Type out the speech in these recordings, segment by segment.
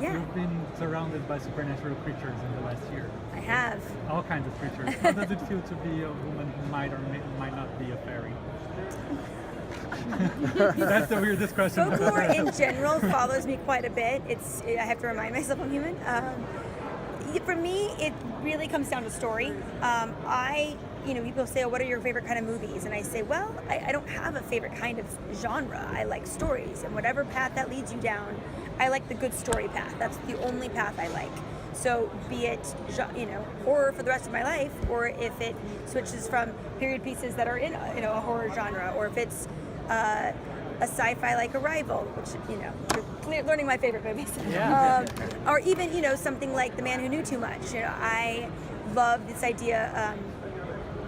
Yeah. You've been surrounded by supernatural creatures in the last year. I have. All kinds of creatures. How does it feel to be a woman who might or might not be a fairy? That's the weirdest question. Folklore in general follows me quite a bit. I have to remind myself I'm human. For me, it really comes down to story. People say, oh, what are your favorite kind of movies? And I say, well, I don't have a favorite kind of genre. I like stories, and whatever path that leads you down, I like the good story path. That's the only path I like. So be it, horror for the rest of my life, or if it switches from period pieces that are in a horror genre, or if it's a sci-fi like Arrival, which, you're learning my favorite movies. Yeah. Or even, something like The Man Who Knew Too Much. I love this idea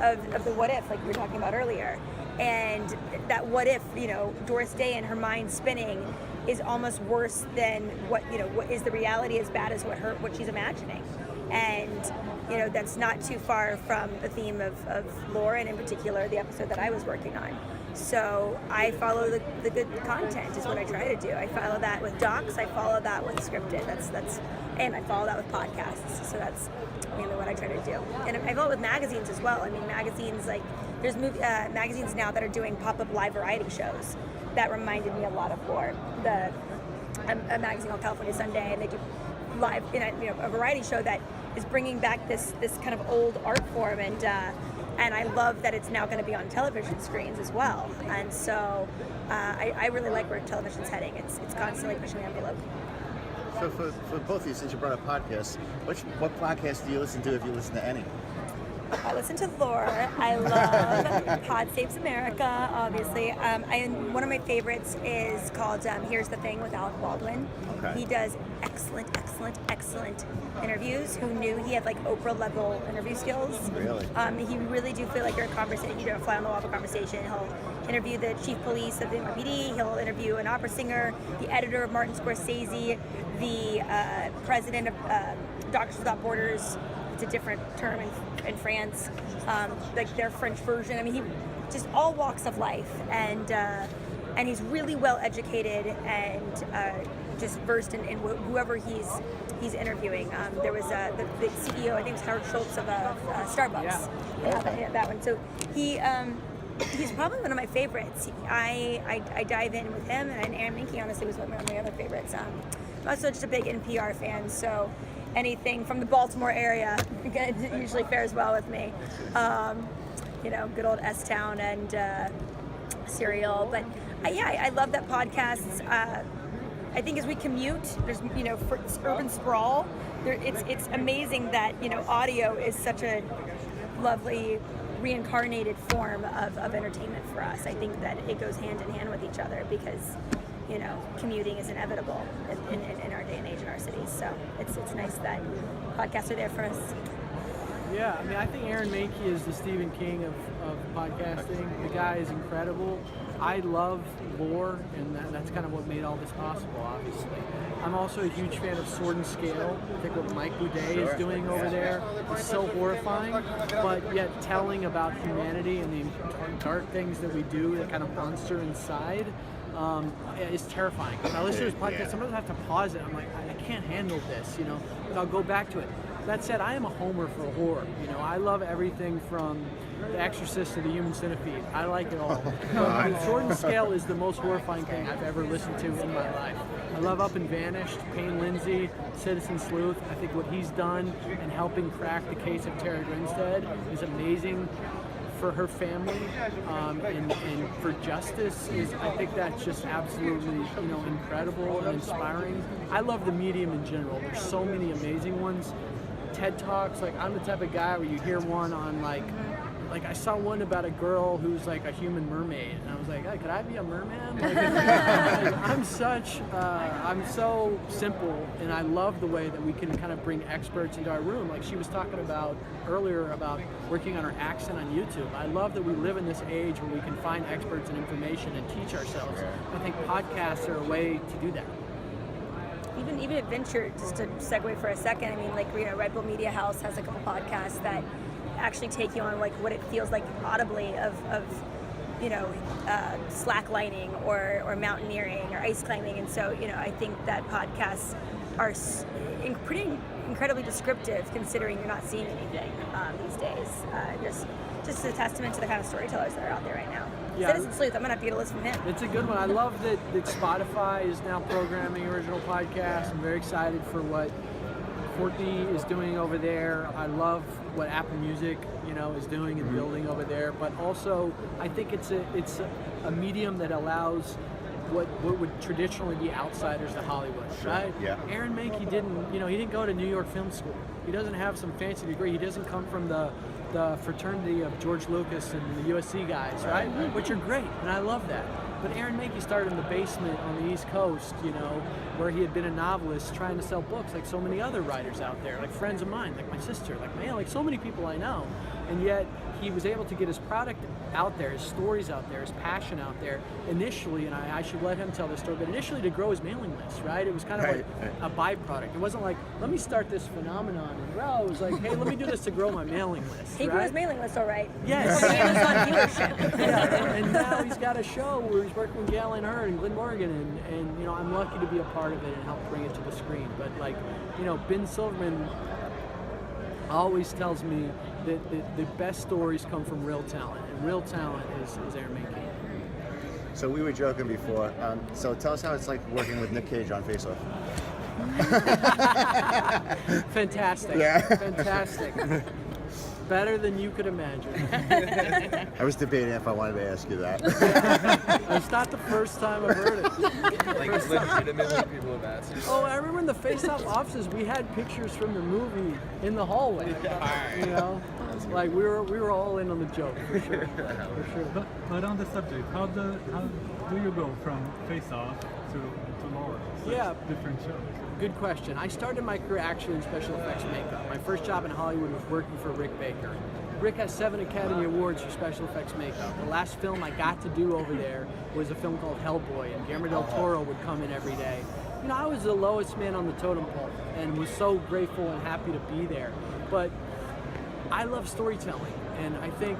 of the what if, like we were talking about earlier. And that what if, Doris Day and her mind spinning is almost worse than what is the reality as bad as what she's imagining. And, that's not too far from the theme of lore, and in particular, the episode that I was working on. So I follow the good content is what I try to do. I follow that with docs. I follow that with scripted. And I follow that with podcasts. So that's mainly what I try to do. And I follow it with magazines as well. I mean, magazines there's magazines now that are doing pop-up live variety shows. That reminded me a lot of lore. A magazine called California Sunday, and they do live a variety show that is bringing back this kind of old art form, and I love that it's now going to be on television screens as well. And so I really like where television's heading. It's constantly pushing the envelope. So for both of you, since you brought up podcasts, what podcast do you listen to if you listen to any? I listen to lore. I love Pod Saves America, obviously. One of my favorites is called Here's the Thing with Alec Baldwin. Okay. He does excellent interviews. Who knew he had Oprah level interview skills? Really? He really do feel like you're a fly on the wall of a conversation. He'll interview the chief police of the NYPD. He'll interview an opera singer, the editor of Martin Scorsese, the president of Doctors Without Borders. It's a different term in France, their French version. I mean, he just all walks of life, and he's really well educated and just versed in whoever he's interviewing. There was the CEO, I think it was Howard Schultz of Starbucks. Yeah, that one. So he's probably one of my favorites. I dive in with him, and Aaron Minky honestly was one of my other favorites. I'm also just a big NPR fan, so anything from the Baltimore area usually fares well with me. Good old S-Town and Serial. But I love that podcasts. I think as we commute, there's for urban sprawl. It's amazing that audio is such a lovely reincarnated form of entertainment for us. I think that it goes hand in hand with each other because commuting is inevitable in our day and age in our cities. So it's nice that podcasts are there for us. Yeah, I mean, I think Aaron Mahnke is the Stephen King of podcasting. The guy is incredible. I love lore, and that's kind of what made all this possible, obviously. I'm also a huge fan of Sword and Scale. I think what Mike Boudet is doing over there is so horrifying, but yet telling about humanity and the dark things that we do, the kind of monster inside. Is terrifying. When I listen to this podcast, sometimes I have to pause it. I'm like, I can't handle this, but I'll go back to it. That said, I am a homer for horror. I love everything from The Exorcist to The Human Centipede. I like it all. But Sword and Scale is the most horrifying thing I've ever listened to in my life. I love Up and Vanished, Payne Lindsay, Citizen Sleuth. I think what he's done in helping crack the case of Tara Grinstead is amazing. For her family and for justice I think that's just absolutely incredible and inspiring. I love the medium in general. There's so many amazing ones. TED Talks, I'm the type of guy where you hear one on like I saw one about a girl who's like a human mermaid, and I was like, hey, could I be a merman? I'm so simple, and I love the way that we can kind of bring experts into our room. Like she was talking about earlier about working on her accent on YouTube. I love that we live in this age where we can find experts and information and teach ourselves. I think podcasts are a way to do that. Even adventure, just to segue for a second, I mean, Red Bull Media House has a couple podcasts that actually take you on what it feels like audibly of slacklining or mountaineering or ice climbing. And so, I think that podcasts are pretty incredibly descriptive, considering you're not seeing anything these days. Just a testament to the kind of storytellers that are out there right now. Yeah. Citizen Sleuth, I'm gonna have to get a list from him. It's a good one. I love that Spotify is now programming original podcasts. I'm very excited for what Courtney is doing over there. I love what Apple Music, is doing and building over there. But also, I think it's a medium that allows what would traditionally be outsiders to Hollywood, right? Yeah. Aaron Mahnke didn't go to New York Film School. He doesn't have some fancy degree. He doesn't come from the fraternity of George Lucas and the USC guys, right? Which are great, and I love that. But Aaron Mahnke started in the basement on the East Coast, where he had been a novelist trying to sell books like so many other writers out there, like friends of mine, like my sister, like my aunt, like so many people I know. And yet he was able to get his product out there, his stories out there, his passion out there initially, and I should let him tell this story, but initially to grow his mailing list, right? It was kind of like a byproduct. It wasn't like, let me start this phenomenon and grow. It was like, hey, let me do this to grow my mailing list. He grew his mailing list all right. Yes. Amazon viewership. Yeah, and now he's got a show where he's working with Galen Hurd and Glenn Morgan, and I'm lucky to be a part of it and help bring it to the screen. But Ben Silverman always tells me that the best stories come from real talent, and real talent is Aaron Mahnke. So we were joking before. So tell us how it's like working with Nick Cage on Face Off. Fantastic. Yeah. Fantastic. Better than you could imagine. I was debating if I wanted to ask you that. It's not the first time I've heard it. Like legitimately people have asked you. Oh, I remember in the Face-Off offices we had pictures from the movie in the hallway. Like we were all in on the joke for sure. For sure. But on the subject, how do you go from Face Off to Laura? Such different shows. Good question. I started my career actually in special effects makeup. My first job in Hollywood was working for Rick Baker. Rick has 7 Academy Awards for special effects makeup. The last film I got to do over there was a film called Hellboy, and Guillermo del Toro would come in every day. I was the lowest man on the totem pole and was so grateful and happy to be there. But I love storytelling, and I think,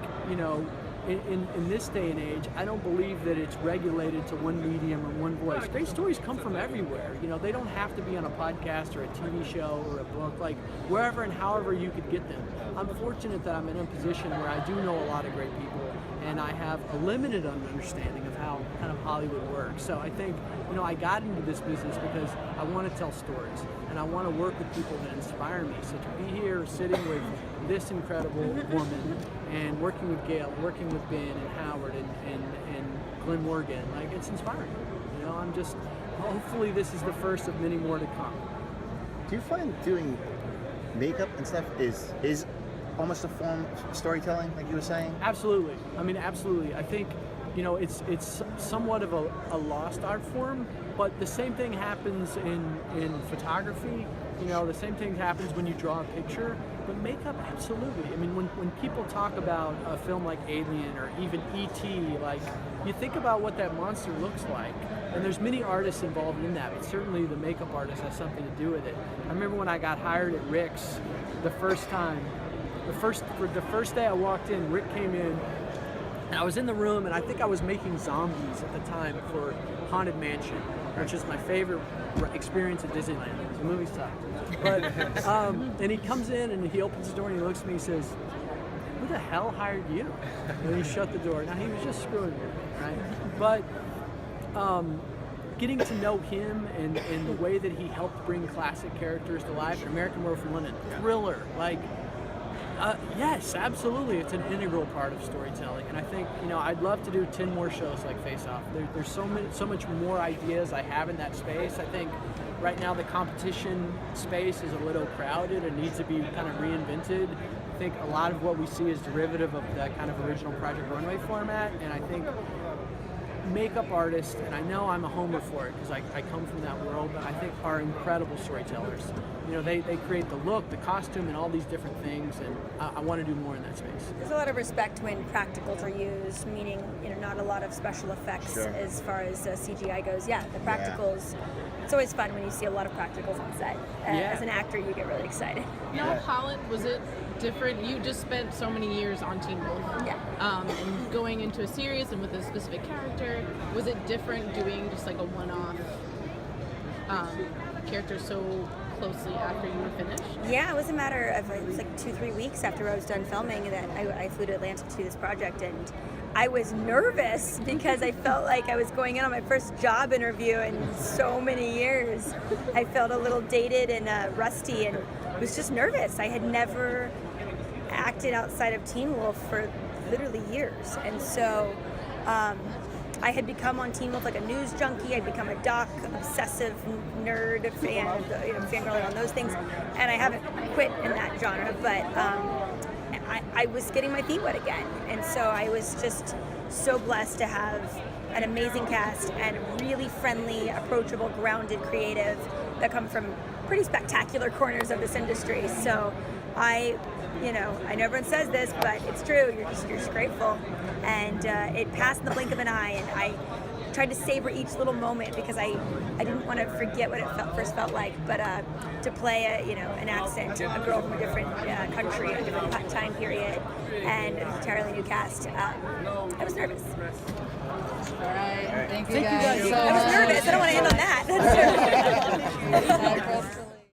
in this day and age, I don't believe that it's regulated to one medium or one voice. Great stories come from everywhere. They don't have to be on a podcast or a TV show or a book, like wherever and however you could get them. I'm fortunate that I'm in a position where I do know a lot of great people, and I have a limited understanding of how kind of Hollywood works. So I think, I got into this business because I want to tell stories, and I want to work with people that inspire me. So to be here sitting with this incredible woman and working with Gail, working with Ben and Howard and Glenn Morgan, like, it's inspiring. I'm just, hopefully this is the first of many more to come. Do you find doing makeup and stuff is almost a form of storytelling, like you were saying? Absolutely. Absolutely. I think, it's somewhat of a lost art form, but the same thing happens in photography. The same thing happens when you draw a picture. But makeup, absolutely. When people talk about a film like Alien or even E.T., like, you think about what that monster looks like, and there's many artists involved in that, but certainly the makeup artist has something to do with it. I remember when I got hired at Rick's the first time, the first day I walked in, Rick came in, and I was in the room, and I think I was making zombies at the time for Haunted Mansion, which is my favorite experience at Disneyland. The movie sucked. But, and he comes in and he opens the door and he looks at me and he says, "Who the hell hired you?" And he shut the door. Now, he was just screwing with me, right? But getting to know him and the way that he helped bring classic characters to life, American Werewolf in London, Thriller, like, yes, absolutely, it's an integral part of storytelling. And I think, I'd love to do 10 more shows like Face Off. There's so much more ideas I have in that space. I think right now the competition space is a little crowded and needs to be kind of reinvented. I think a lot of what we see is derivative of that kind of original Project Runway format, and I think makeup artists, and I know I'm a homer for it because I come from that world, but I think are incredible storytellers. They create the look, the costume, and all these different things, and I want to do more in that space. There's a lot of respect when practicals are used, meaning not a lot of special effects as far as CGI goes. Yeah, the practicals. It's always fun when you see a lot of practicals on set. As an actor, you get really excited. Holland, was it different? You just spent so many years on Teen Wolf. Yeah. And going into a series and with a specific character, was it different doing just like a one-off character so closely after you were finished? Yeah, it was a matter of, it was like 2-3 weeks after I was done filming that I flew to Atlanta to do this project, and I was nervous because I felt like I was going in on my first job interview in so many years. I felt a little dated and rusty, and was just nervous. I had never acted outside of Teen Wolf for literally years, and so I had become on Teen Wolf like a news junkie. I'd become a doc obsessive nerd fan, fangirling on those things, and I haven't quit in that genre, but I was getting my feet wet again, and so I was just so blessed to have an amazing cast and really friendly, approachable, grounded creative that come from pretty spectacular corners of this industry. So I know everyone says this, but it's true. You're just grateful, and it passed in the blink of an eye. And I tried to savor each little moment because I didn't want to forget what it first felt like. But to play an accent, a girl from a different country, a different time period, and an entirely new cast, I was nervous. All right. Thank you guys so I was much. nervous. I don't want to end on that. That's nervous.